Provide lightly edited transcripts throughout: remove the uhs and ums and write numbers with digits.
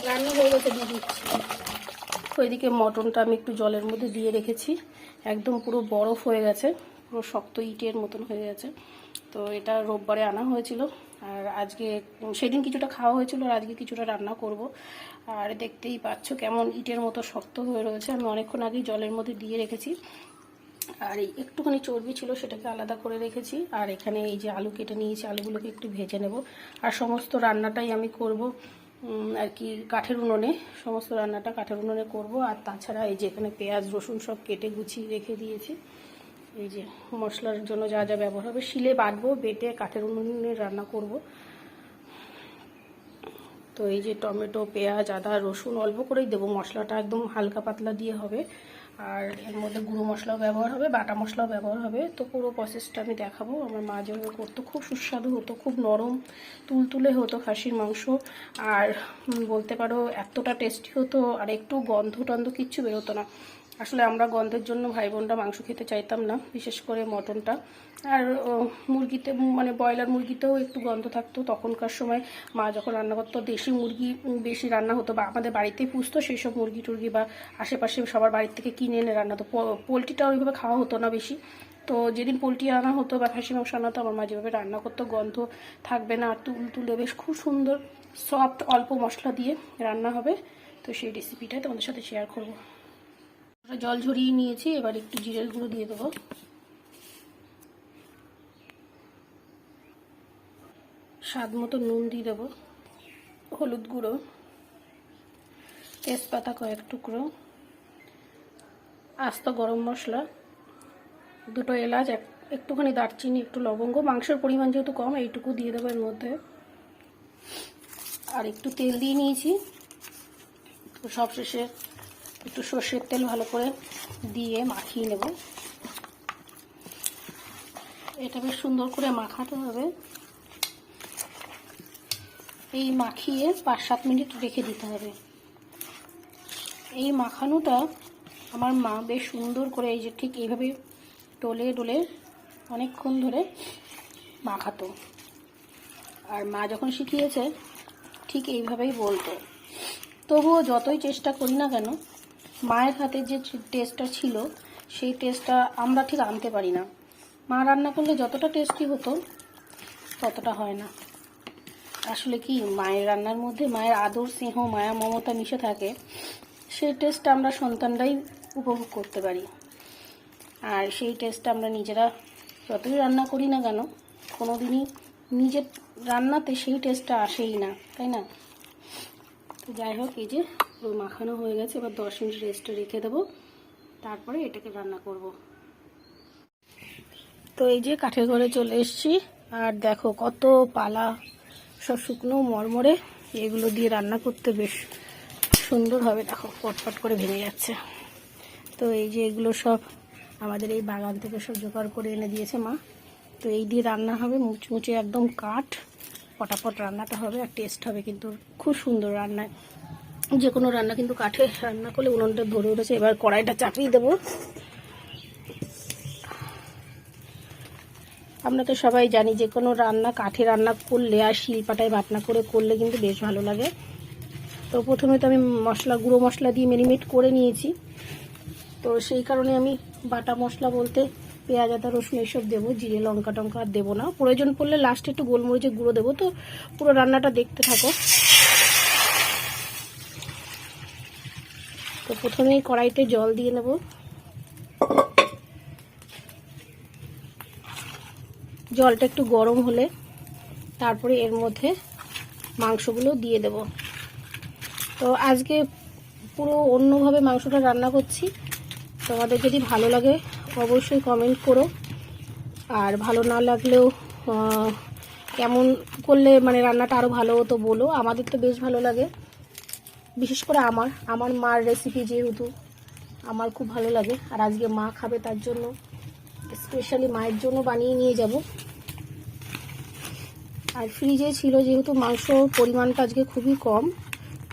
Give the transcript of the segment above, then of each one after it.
রান্না হয়ে গেছে, দিয়ে দিচ্ছি। ওইদিকে মটনটা আমি একটু জলের মধ্যে দিয়ে রেখেছি, একদম পুরো বরফ হয়ে গেছে, পুরো শক্ত ইটের মতন হয়ে গেছে। তো এটা রোববারে আনা হয়েছিল, আর আজকে সেদিন কিছুটা খাওয়া হয়েছিল, আর আজকে কিছুটা রান্না করব। আর দেখতেই পাচ্ছ কেমন ইটের মতো শক্ত হয়ে রয়েছে। আমি অনেকক্ষণ আগেই জলের মধ্যে দিয়ে রেখেছি, আর এই একটুখানি চর্বি ছিল সেটাকে আলাদা করে রেখেছি। আর এখানে এই যে আলু কেটে নিয়েছি, আলুগুলোকে একটু ভেজে নেব। আর সমস্ত রান্নাটাই আমি করব আর কি কাঠের উনুনে, সমস্ত রান্নাটা কাঠের উনুনে করব। আর তাছাড়া এই যে এখানে পেঁয়াজ রসুন সব কেটে গুছিয়ে রেখে দিয়েছি। এই যে মশলার জন্য যা যা ব্যবহার হবে শিলে বাটবো, বেটে কাঠের উনুনে রান্না করব। তো এই যে টমেটো পেঁয়াজ আদা রসুন অল্প করেই দেবো, মশলাটা একদম হালকা পাতলা দিয়ে হবে। আর এর মধ্যে গুঁড়ো মশলাও ব্যবহার হবে, বাটা মশলাও ব্যবহার হবে। তো পুরো প্রসেসটা আমি দেখাবো। আমার মা যেভাবে করতো খুব সুস্বাদু হতো, খুব নরম তুলতুলে হতো খাসির মাংস। আর বলতে পারো এতটা টেস্টি হতো, আর একটু গন্ধ টন্ধ কিচ্ছু বেরোতো না। আসলে আমরা গন্ধের জন্য ভাই বোনরা মাংস খেতে চাইতাম না, বিশেষ করে মটনটা। আর মুরগিতে মানে ব্রয়লার মুরগিতেও একটু গন্ধ থাকতো। তখনকার সময় মা যখন রান্না করতো দেশি মুরগি বেশি রান্না হতো, বা আমাদের বাড়িতেই পুষতো সেই সব মুরগি টুরগি, বা আশেপাশে সবার বাড়ির থেকে কিনে এনে রান্না হতো। পোলট্রিটা ওইভাবে খাওয়া হতো না বেশি। তো যেদিন পোলট্রি আনা হতো বা খাসি মাংস আনা হতো, আমার মা যেভাবে রান্না করতো গন্ধ থাকবে না, আর তুলে বেশ খুব সুন্দর সফট অল্প মশলা দিয়ে রান্না হবে। তো সেই রেসিপিটাই তোমাদের সাথে শেয়ার করবো। জল ঝরিয়ে নিয়েছি, এবার একটু জিরের গুঁড়ো দিয়ে দেবো, স্বাদ মতো নুন দিয়ে দেবো, হলুদ গুঁড়ো, তেজপাতা কয়েক টুকরো, আস্ত গরম মশলা, দুটো এলাচ, একটুখানি দারচিনি, একটু লবঙ্গ। মাংসের পরিমাণ যেহেতু কম এইটুকু দিয়ে দেবো এর মধ্যে। আর একটু তেল দিয়ে নিয়েছি। তো সবশেষে একটু সর্ষের তেল ভালো করে দিয়ে মাখিয়ে নেব। এটা বেশ সুন্দর করে মাখাতে হবে। এই মাখিয়ে 5-7 মিনিট রেখে দিতে হবে। এই মাখানোটা আমার মা বেশ সুন্দর করে এই যে ঠিক এইভাবে ডলে ডলে অনেকক্ষণ ধরে মাখাতো। আর মা যখন শিখিয়েছে ঠিক এইভাবেই বলতো। তবুও যতই চেষ্টা করি না কেন, মায়ের হাতে যে টেস্টটা ছিল সেই টেস্টটা আমরা ঠিক আনতে পারি না। মা রান্না করলে যতটা টেস্টি হতো ততটা হয় না। আসলে কি মায়ের রান্নার মধ্যে মায়ের আদর স্নেহ মায়া মমতা মিশে থাকে, সেই টেস্টটা আমরা সন্তানরাই উপভোগ করতে পারি। আর সেই টেস্টটা আমরা নিজেরা যতই রান্না করি না কেন, কোনোদিনই নিজের রান্নাতে সেই টেস্টটা আসেই না, তাই না? তো যাই হোক, এই যে পুরো মাখানো হয়ে গেছে। এবার 10 মিনিট রেস্টে রেখে দেবো, তারপরে এটাকে রান্না করব। তো এই যে কাঠের ঘরে চলে এসেছি, আর দেখো কত পালা, সব শুকনো মরমরে। এগুলো দিয়ে রান্না করতে বেশ সুন্দর হবে। দেখো পটপট করে ভেঙে যাচ্ছে। তো এই যে এগুলো সব আমাদের এই বাগান থেকে সব জোগাড় করে এনে দিয়েছে মা। তো এই দিয়ে রান্না হবে, মুচমুচে একদম কাঠ, পটাপট রান্নাটা হবে। আর টেস্ট হবে কিন্তু খুব সুন্দর। রান্নায় যে কোনো রান্না কিন্তু কাঠে রান্না করলে উনুনটা ধরে উঠেছে। এবার কড়াইটা চাপিয়ে দেবো। আমরা তো সবাই জানি যে কোনো রান্না কাঠে রান্না করলে আর শিলপাটায় বাটনা করে করলে কিন্তু বেশ ভালো লাগে। তো প্রথমে তো আমি গুঁড়ো মশলা দিয়ে ম্যারিনেট করে নিয়েছি। তো সেই কারণে আমি বাটা মশলা বলতে পেঁয়াজ আদা রসুন এসব দেবো, জিরে লঙ্কা টঙ্কা আর দেবো না। প্রয়োজন পড়লে লাস্টে একটু গোলমরিচের গুঁড়ো দেবো। তো পুরো রান্নাটা দেখতে থাকো। তো প্রথমেই কড়াইতে জল দিয়ে নেব। জলটা একটু গরম হলে তারপরে এর মধ্যে মাংসগুলো দিয়ে দেব। তো আজকে পুরো অন্যভাবে মাংসটা রান্না করছি। তোমাদের যদি ভালো লাগে অবশ্যই কমেন্ট করো, আর ভালো না লাগলেও কেমন করলে মানে রান্নাটা আরও ভালো হতো বলো। আমাদের তো বেশ ভালো লাগে, বিশেষ করে আমার মার রেসিপি যেহেতু আমার খুব ভালো লাগে। আর আজকে মা খাবে, তার জন্য স্পেশালি মায়ের জন্য বানিয়ে নিয়ে যাব। আর ফ্রিজে ছিল যেহেতু মাংস পরিমাণটা আজকে খুবই কম।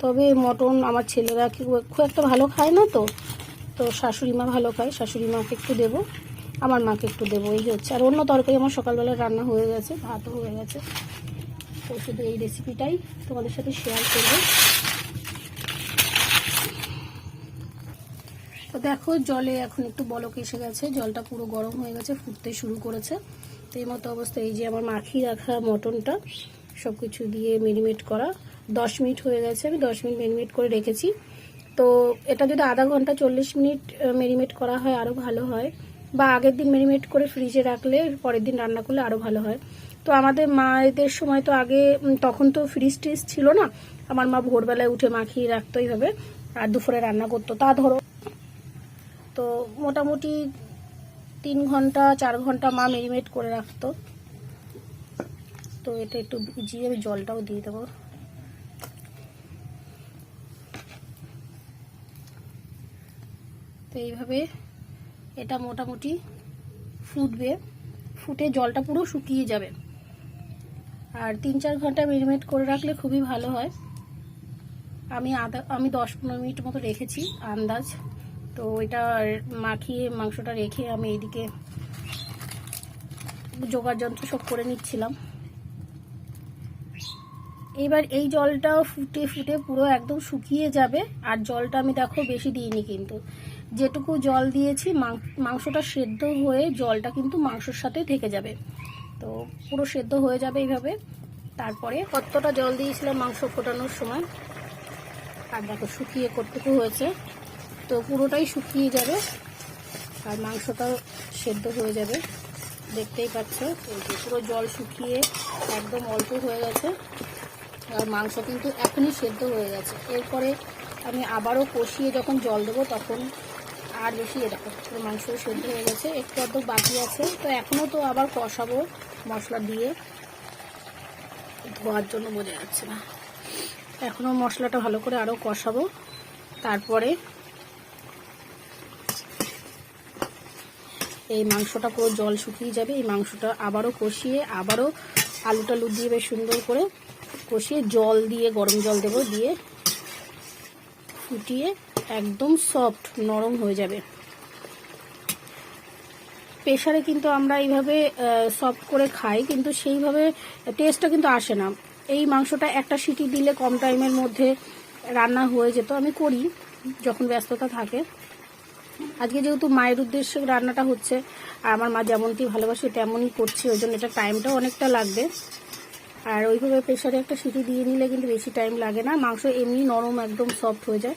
তবে মটন আমার ছেলেরা খুব একটা ভালো খায় না, তো শাশুড়ি মা ভালো খায়, শাশুড়ি মাকে একটু দেবো, আমার মাকে একটু দেবো, এই হচ্ছে। আর অন্য তরকারি আমার সকালবেলা রান্না হয়ে গেছে, ভাতও হয়ে গেছে। তো শুধু এই রেসিপিটাই তোমাদের সাথে শেয়ার করব। তো দেখো জলে এখন একটু বলক এসে গেছে, জলটা পুরো গরম হয়ে গেছে, ফুটতে শুরু করেছে। তো এই মতো অবস্থায় এই যে আমার মাখিয়ে রাখা মটনটা সব কিছু দিয়ে মেরিনেট করা 10 মিনিট হয়ে গেছে। আমি 10 মিনিট মেরিনেট করে রেখেছি। তো এটা যদি আধা ঘন্টা 40 মিনিট মেরিনেট করা হয় আরও ভালো হয়, বা আগের দিন মেরিনেট করে ফ্রিজে রাখলে পরের দিন রান্না করলে আরও ভালো হয়। তো আমাদের মায়েদের সময় তো আগে তখন তো ফ্রিজ ট্রিজ ছিল না, আমার মা ভোরবেলায় উঠে মাখিয়ে রাখতো এইভাবে, আর দুপুরে রান্না করতো। তা ধরো তো মোটামুটি 3 ঘন্টা 4 ঘন্টা মা মেরিনেট করে রাখতো। তো এটা একটু ভিজিয়ে আমি জলটাও দিয়ে দেবো। তো এইভাবে এটা মোটামুটি ফুটবে, ফুটে জলটা পুরো শুকিয়ে যাবে। আর 3-4 ঘন্টা মেরিনেট করে রাখলে খুবই ভালো হয়। আমি 10-15 মিনিট মতো রেখেছি আন্দাজ। তো এটা মাখিয়ে মাংসটা রেখে আমি এইদিকে জোগাড় যন্ত্র সব করে নিচ্ছিলাম। এবার এই জলটা ফুটে ফুটে পুরো একদম শুকিয়ে যাবে। আর জলটা আমি দেখো বেশি দিইনি, কিন্তু যেটুকু জল দিয়েছি মাংসটা সেদ্ধ হয়ে জলটা কিন্তু মাংসর সাথে থেকে যাবে। তো পুরো সেদ্ধ হয়ে যাবে এইভাবে। তারপরে কতটা জল দিয়েছিলাম মাংস ফোটানোর সময়, আর দেখো শুকিয়ে কতটুকু হয়েছে। তো পুরোটাই শুকিয়ে যাবে আর মাংসটাও সেদ্ধ হয়ে যাবে, দেখতেই পাচ্ছ। এই যে পুরো জল শুকিয়ে একদম অল্প হয়ে গেছে, আর মাংস কিন্তু এখনই সেদ্ধ হয়ে গেছে। এরপরে আমি আবারও কষিয়ে যখন জল দেবো তখন আর বেশি এরকম পুরো মাংস সেদ্ধ হয়ে গেছে, একটু অর্ধ বাকি আছে। তো এখনও তো আবার কষাবো মশলা দিয়ে, ধোয়ার জন্য বোঝা যাচ্ছে না। এখনও মশলাটা ভালো করে আরও কষাবো। তারপরে এই মাংসটা পুরো জল শুকিয়ে যাবে। এই মাংসটা আবারও কষিয়ে আবারও আলু টালু দিয়ে বেশ সুন্দর করে কষিয়ে জল দিয়ে গরম জল দেবো, দিয়ে ফুটিয়ে একদম সফট নরম হয়ে যাবে। প্রেশারে কিন্তু আমরা এইভাবে সফট করে খাই, কিন্তু সেইভাবে টেস্টটা কিন্তু আসে না। এই মাংসটা একটা সিটি দিলে কম টাইমের মধ্যে রান্না হয়ে যেত। আমি করি যখন ব্যস্ততা থাকে। আজকে যেহেতু মায়ের উদ্দেশ্যে রান্নাটা হচ্ছে, আর আমার মা যেমনটি ভালোবাসে তেমনই করছি, ওই জন্য এটা টাইমটাও অনেকটা লাগবে। আর ওইভাবে প্রেশারে একটা সিটি দিয়ে নিলে কিন্তু বেশি টাইম লাগে না, মাংস এমনি নরম একদম সফট হয়ে যায়।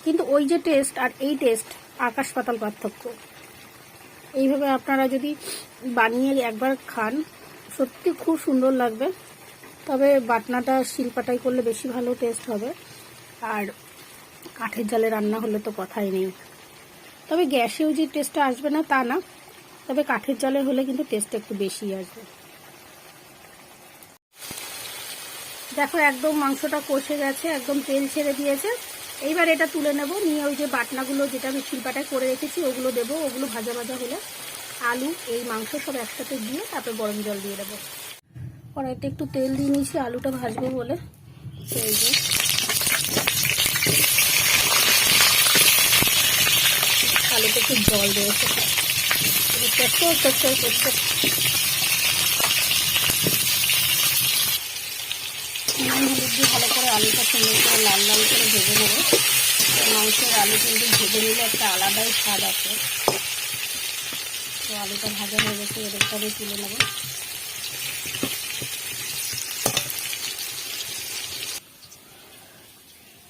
কিন্তু ওই যে টেস্ট আর এই টেস্ট আকাশ পাতাল পার্থক্য। এইভাবে আপনারা যদি বানিয়ে একবার খান সত্যি খুব সুন্দর লাগবে। তবে বাটনাটা শিলপাটাই করলে বেশি ভালো টেস্ট হবে, আর কাঠের জালে রান্না হলে তো কথাই নেই। তবে গ্যাসেও যে টেস্টটা আসবে না তা না, তবে কাঠের জালে হলে কিন্তু টেস্টটা একটু বেশি আসবে। দেখো একদম মাংসটা কষে গেছে, একদম তেল ছেড়ে দিয়েছে। এইবার এটা তুলে নেব, নিয়ে ওই যে বাটনাগুলো যেটা আমি শিলপাটায় করে রেখেছি ওগুলো দেবো। ওগুলো ভাজা ভাজা হলে আলু এই মাংস সব একসাথে দিয়ে তারপর গরম জল দিয়ে দেবো। কড়াইতে একটু তেল দিয়ে নিয়েছি আলুটা ভাজবো বলে। এই যে আলুতে একটু জল দিয়েছে, হলুদ দিয়ে ভালো করে আলুটা সুন্দর করে লাল লাল করে ভেজে নেবো। মাংসের আলু কিন্তু ভেজে নিলে একটা আলাদাই স্বাদ আছে। তো আলুটা ভাজা হয়ে গেছে, এদেরটা আমি তুলে নেবো।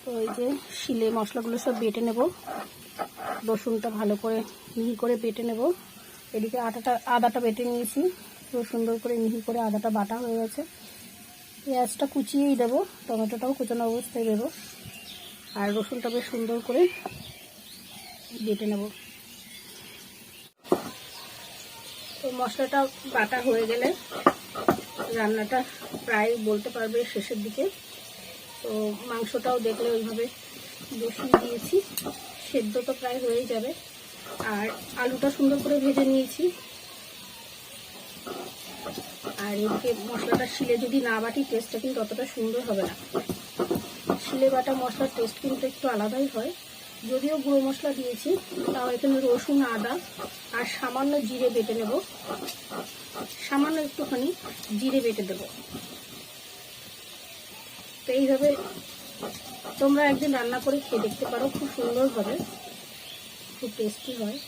তো এই যে শিলে মশলাগুলো সব বেটে নেব, রসুনটা ভালো করে মিহি করে বেটে নেব। এদিকে আদাটা বেটে নিয়েছি, খুব সুন্দর করে মিহি করে আদাটা বাটা হয়ে গেছে। পেঁয়াজটা কুচিয়েই দেবো, টমেটোটাও কুচানো অবস্থায় দেবো, আর রসুনটা বেশ সুন্দর করে বেটে নেব। তো মশলাটা বাটা হয়ে গেলে রান্নাটা প্রায় বলতে পারবে শেষের দিকে। তো মাংসটাও দেখলে ওইভাবে বসিয়ে দিয়েছি, সেদ্ধ তো প্রায় হয়ে যাবে। আর আলুটা সুন্দর করে ভেজে নিয়েছি। আর এদিকে মশলাটা শিলে যদি না বাটি টেস্টটা কিন্তু অতটা সুন্দর হবে না। শিলে বাটা মশলার টেস্ট কিন্তু একটু আলাদাই হয়, যদিও গুঁড়ো মশলা দিয়েছি। তাও এখানে রসুন আদা আর সামান্য জিরে বেটে নেব, সামান্য একটুখানি জিরে বেটে দেব। তো এইভাবে তোমরা একদিন রান্না করে খেয়ে দেখতে পারো, খুব সুন্দর হবে, খুব টেস্টি হয়।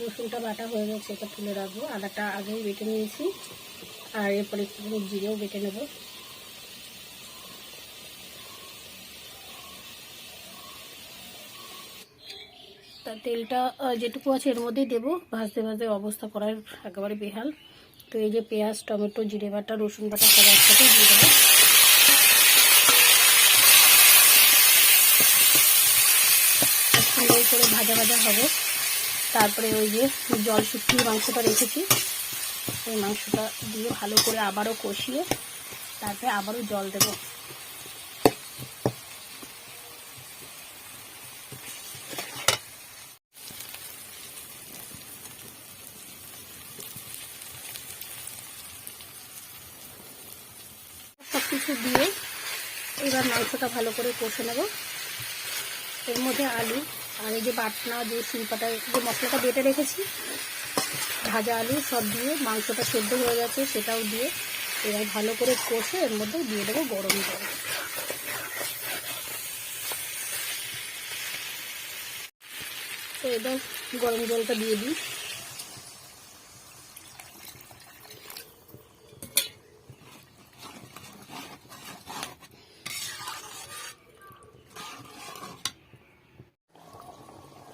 রসুনটা বাটা হয়ে গেছে, এটা তুলে রাখবো। আদাটা আগেই বেটে নিয়েছি, আর এরপরে একটুখানি জিরেও বেটে নেব। তা তেলটা যেটুকু আছে এর মধ্যেই দেবো। ভাজতে ভাজতে অবস্থা করার একেবারে বেহাল। তো এই যে পেঁয়াজ, টমেটো, জিরে বাটা, রসুন বাটা সব একসাথে দিয়ে দেবো। সুন্দর করে ভাজা ভাজা হবে। তারপরে ওই যে জল শুকিয়ে মাংসটা রেখেছি, এই মাংসটা দিয়ে ভালো করে আবারও কষিয়ে তারপরে আবারও জল দেব। সব কিছু দিয়ে এবার মাংসটা ভালো করে কষে নেব। এর মধ্যে আলু আর এই যে বাটনা যে শিলপাটা যে মশলাটা বেটে রেখেছি, ভাজা আলু সব দিয়ে মাংসটা সেদ্ধ হয়ে গেছে সেটাও দিয়ে এবার ভালো করে কষে এর মধ্যে দিয়ে দেবো গরম জল। তো এবার গরম জলটা দিয়ে দিই।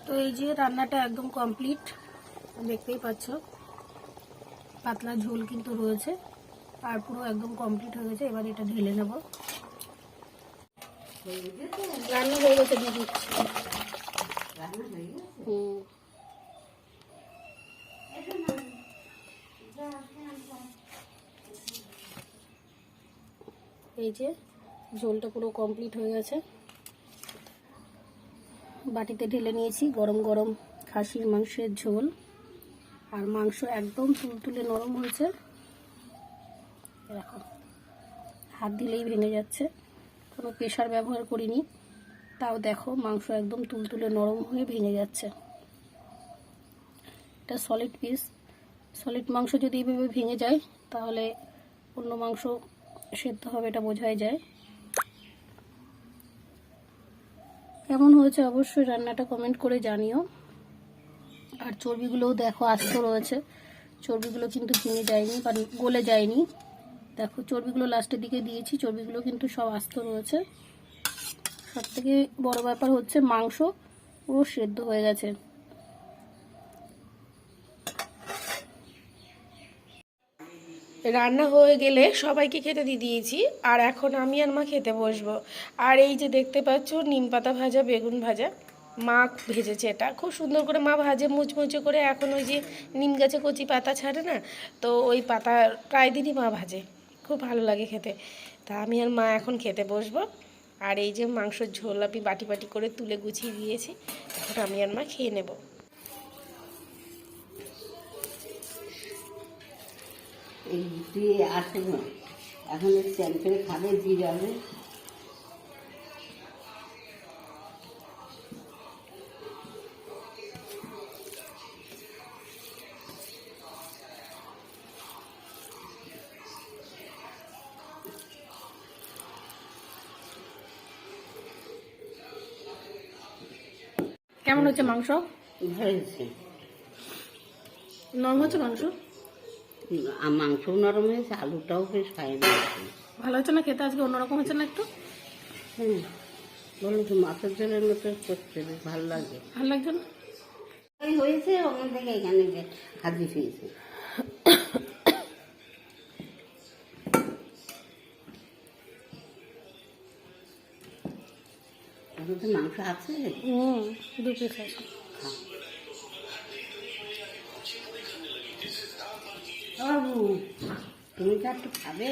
তো এই যে রান্নাটা একদম কমপ্লিট, দেখতেই পাচ্ছ পাতলা ঝোল কিন্তু রয়েছে আর পুরো একদম কমপ্লিট হয়ে গেছে। এবার এটা ঢেলে নেব। রান্না হয়ে গেছে দিদি। এই যে ঝোলটা পুরো কমপ্লিট হয়ে গেছে, বাটিতে ঢেলে নিয়েছি। গরম গরম খাসির মাংসের ঝোল, আর মাংস একদম তুলতুলে নরম হয়েছে, এরকম হাত দিলেই ভেঙে যাচ্ছে। কোনো প্রেসার ব্যবহার করিনি, তাও দেখো মাংস একদম তুলতুলে নরম হয়ে ভেঙে যাচ্ছে। এটা সলিড পিস, সলিড মাংস যদি এইভাবে ভেঙে যায় তাহলে অন্য মাংস সেদ্ধ হবে, এটা বোঝাই যায়। কেমন হয়েছে অবশ্যই রান্নাটা কমেন্ট করে জানিও। আর চর্বিগুলোও দেখো আস্ত রয়েছে, চর্বিগুলো কিন্তু ভেঙে যায়নি বা গলে যায়নি। দেখো চর্বিগুলো লাস্টের দিকে দিয়েছি, চর্বিগুলো কিন্তু সব আস্ত রয়েছে। সব থেকে বড় ব্যাপার হচ্ছে মাংস পুরো সেদ্ধ হয়ে গেছে। রান্না হয়ে গেলে সবাইকে খেতে দিয়ে দিয়েছি, আর এখন আমি আর মা খেতে বসবো। আর এই যে দেখতে পাচ্ছ নিম পাতা ভাজা, বেগুন ভাজা, মা ভেজেছে। এটা খুব সুন্দর করে মা ভাজে মুচমুচে করে। এখন ওই যে নিম গাছে কচি পাতা ছাড়ে না, তো ওই পাতা প্রায় দিনই মা ভাজে, খুব ভালো লাগে খেতে। তা আমি আর মা এখন খেতে বসবো। আর এই যে মাংসের ঝোল আমি বাটি বাটি করে তুলে গুছিয়ে দিয়েছি, এখন আমি আর মা খেয়ে নেব। এই দিয়ে আসে না, এখন চ্যান করে খাবে জিরাবে। কেমন হচ্ছে মাংস? হয়েছে, নরম হচ্ছে মাংস? মাংসও নরম হয়েছে, আলুটাও বেশ ফাইন হয়েছে। ভালো হচ্ছে না খেতে? আজকে অন্যরকম হচ্ছে না একটু? হ্যাঁ, বলো তো মাছের ঝোলের মতো করতে বেশ ভালো লাগে। ভালো লাগছে না? এই হয়েছে ওখান থেকে এখানে হাজির হয়েছে। এখন তো মাংস আছে, 2 পিস আছে। বাবু তুমি তো একটু খাবে?